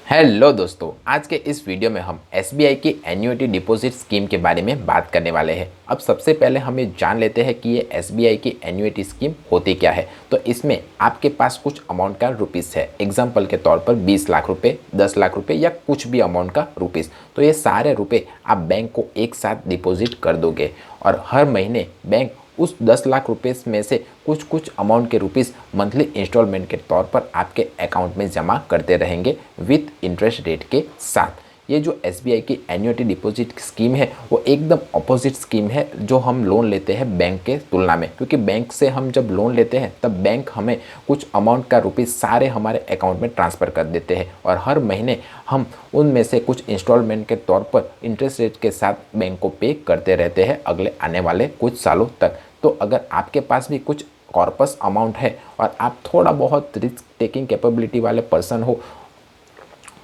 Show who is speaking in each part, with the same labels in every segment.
Speaker 1: Hello दोस्तों, आज के इस वीडियो में हम एसबीआई की एन्युटी डिपॉजिट स्कीम के बारे में बात करने वाले हैं। अब सबसे पहले हम ये जान लेते हैं कि ये एसबीआई की एन्युटी स्कीम होती क्या है। तो इसमें आपके पास कुछ अमाउंट का रुपीस है, एग्जांपल के तौर पर 20 लाख रुपए, 10 लाख रुपए या कुछ भी अमाउंट का रुपीस। तो ये सारे रुपए आप बैंक को एक साथ डिपॉजिट कर दोगे और हर महीने बैंक उस 10 लाख रुपए में से कुछ कुछ अमाउंट के रुपीस मंथली इंस्टॉलमेंट के तौर पर आपके अकाउंट में जमा करते रहेंगे विथ इंटरेस्ट रेट के साथ। ये जो एसबीआई की एन्युटी डिपॉजिट स्कीम है वो एकदम अपोजिट स्कीम है जो हम लोन लेते हैं बैंक के तुलना में, क्योंकि बैंक से हम जब लोन लेते हैं तब बैंक हमें कुछ अमाउंट का रुपीस सारे हमारे अकाउंट में ट्रांसफ़र कर देते हैं और हर महीने हम उनमें से कुछ इंस्टॉलमेंट के तौर पर इंटरेस्ट रेट के साथ बैंक को पे करते रहते हैं अगले आने वाले कुछ सालों तक। तो अगर आपके पास भी कुछ कॉर्पस अमाउंट है और आप थोड़ा बहुत रिस्क टेकिंग कैपेबिलिटी वाले पर्सन हो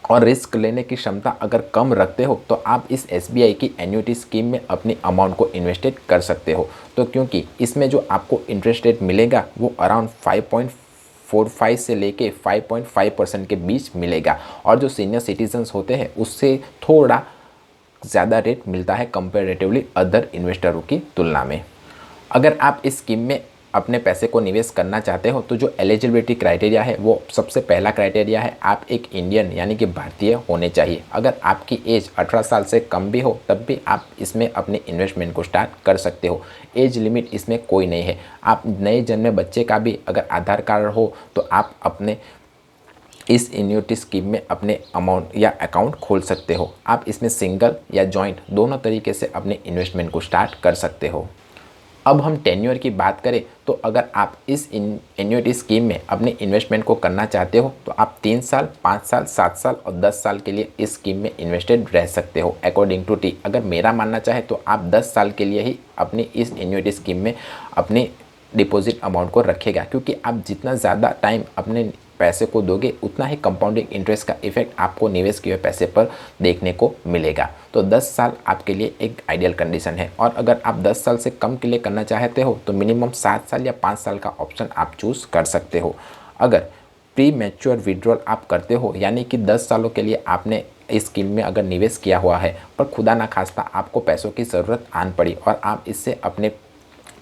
Speaker 1: और रिस्क लेने की क्षमता अगर कम रखते हो तो आप इस एसबीआई की एन्युटी स्कीम में अपनी अमाउंट को इन्वेस्टेड कर सकते हो। तो क्योंकि इसमें जो आपको इंटरेस्ट रेट मिलेगा वो अराउंड 5.45 से लेके 5.5% के बीच मिलेगा और जो सीनियर सिटीजन्स होते हैं उससे थोड़ा ज़्यादा रेट मिलता है कंपेरेटिवली अदर इन्वेस्टरों की तुलना में। अगर आप इस स्कीम में अपने पैसे को निवेश करना चाहते हो तो जो एलिजिबिलिटी क्राइटेरिया है वो सबसे पहला क्राइटेरिया है आप एक इंडियन यानी कि भारतीय होने चाहिए। अगर आपकी एज 18 साल से कम भी हो तब भी आप इसमें अपने इन्वेस्टमेंट को स्टार्ट कर सकते हो। एज लिमिट इसमें कोई नहीं है। आप नए जन्मे बच्चे का भी अगर आधार कार्ड हो तो आप अपने इस एन्युटी स्कीम में अपने अमाउंट या अकाउंट खोल सकते हो। आप इसमें सिंगल या जॉइंट दोनों तरीके से अपने इन्वेस्टमेंट को स्टार्ट कर सकते हो। अब हम टेन्योर की बात करें तो अगर आप इस एन्युटी स्कीम में अपने इन्वेस्टमेंट को करना चाहते हो तो आप 3 साल, 5 साल, 7 साल और 10 साल के लिए इस स्कीम में इन्वेस्टेड रह सकते हो अकॉर्डिंग टू टी। अगर मेरा मानना चाहे तो आप 10 साल के लिए ही अपनी इस एन्युटी स्कीम में अपने डिपॉजिट अमाउंट को रखेगा, क्योंकि आप जितना ज़्यादा टाइम अपने पैसे को दोगे उतना ही कंपाउंडिंग इंटरेस्ट का इफेक्ट आपको निवेश किए हुए पैसे पर देखने को मिलेगा। तो 10 साल आपके लिए एक आइडियल कंडीशन है और अगर आप 10 साल से कम के लिए करना चाहते हो तो मिनिमम 7 साल या 5 साल का ऑप्शन आप चूज़ कर सकते हो। अगर प्री मैच्योर विड्रॉल आप करते हो यानी कि 10 सालों के लिए आपने इस स्कीम में अगर निवेश किया हुआ है पर खुदा ना खास्ता आपको पैसों की ज़रूरत आन पड़ी और आप इससे अपने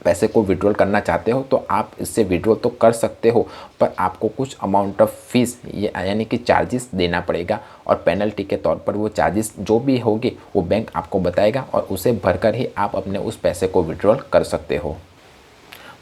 Speaker 1: पैसे को विड्रॉल करना चाहते हो तो आप इससे विड्रॉल तो कर सकते हो पर आपको कुछ अमाउंट ऑफ फीस यानी कि चार्जेस देना पड़ेगा और पेनल्टी के तौर पर वो चार्जेस जो भी होंगे वो बैंक आपको बताएगा और उसे भरकर ही आप अपने उस पैसे को विड्रॉल कर सकते हो।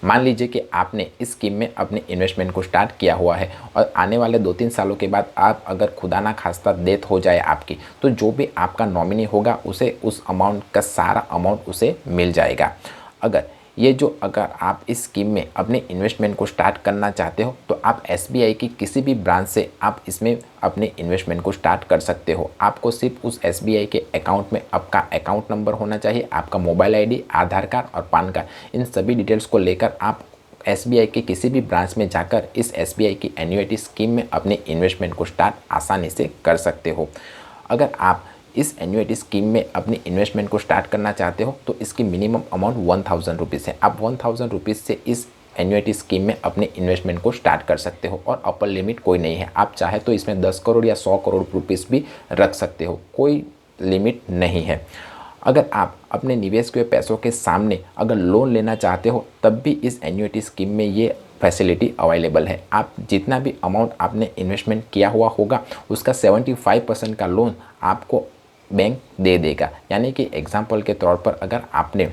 Speaker 1: मान लीजिए कि आपने इस स्कीम में अपने इन्वेस्टमेंट को स्टार्ट किया हुआ है और आने वाले 2-3 सालों के बाद आप अगर खुदा ना खास्ता डेथ हो जाए आपकी तो जो भी आपका नॉमिनी होगा उसे उस अमाउंट का सारा अमाउंट उसे मिल जाएगा। अगर आप इस स्कीम में अपने इन्वेस्टमेंट को स्टार्ट करना चाहते हो तो आप एसबीआई की किसी भी ब्रांच से आप इसमें अपने इन्वेस्टमेंट को स्टार्ट कर सकते हो। आपको सिर्फ उस एसबीआई के अकाउंट में आपका अकाउंट नंबर होना चाहिए, आपका मोबाइल आईडी, आधार कार्ड और पैन कार्ड, इन सभी डिटेल्स को लेकर आप एसबीआई के किसी भी ब्रांच में जाकर इस एसबीआई की एन्युटी स्कीम में अपने इन्वेस्टमेंट को स्टार्ट आसानी से कर सकते हो। अगर आप इस एन्युटी स्कीम में अपनी इन्वेस्टमेंट को स्टार्ट करना चाहते हो तो इसकी मिनिमम अमाउंट 1000 रुपीज़ है। आप 1000 रुपीज़ से इस एन्युटी स्कीम में अपने इन्वेस्टमेंट को स्टार्ट कर सकते हो और अपर लिमिट कोई नहीं है। आप चाहे तो इसमें 10 करोड़ या 100 करोड़ रुपीज़ भी रख सकते हो, कोई लिमिट नहीं है। अगर आप अपने निवेश के पैसों के सामने अगर लोन लेना चाहते हो तब भी इस एन्युटी स्कीम में ये फैसिलिटी अवेलेबल है। आप जितना भी अमाउंट आपने इन्वेस्टमेंट किया हुआ होगा उसका 75% का लोन आपको बैंक दे देगा। यानी कि एग्जाम्पल के तौर पर अगर आपने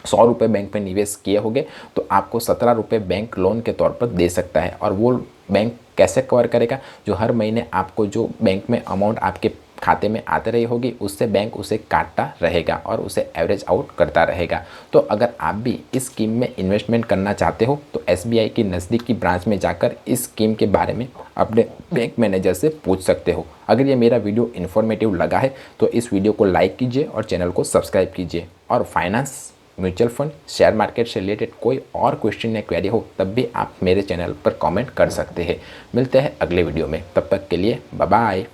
Speaker 1: 100 रुपये बैंक में निवेश किए होंगे तो आपको 17 रुपये बैंक लोन के तौर पर दे सकता है। और वो बैंक कैसे कवर करेगा? जो हर महीने आपको जो बैंक में अमाउंट आपके खाते में आते रही होगी उससे बैंक उसे काटता रहेगा और उसे एवरेज आउट करता रहेगा। तो अगर आप भी इस स्कीम में इन्वेस्टमेंट करना चाहते हो तो एसबीआई की नज़दीक की ब्रांच में जाकर इस स्कीम के बारे में अपने बैंक मैनेजर से पूछ सकते हो। अगर ये मेरा वीडियो इन्फॉर्मेटिव लगा है तो इस वीडियो को लाइक कीजिए और चैनल को सब्सक्राइब कीजिए। और finance, mutual fund, share market से रिलेटेड कोई और क्वेश्चन या क्वेरी हो तब भी आप मेरे चैनल पर कमेंट कर सकते हैं। मिलते हैं अगले वीडियो में, तब तक के लिए बाय बाय।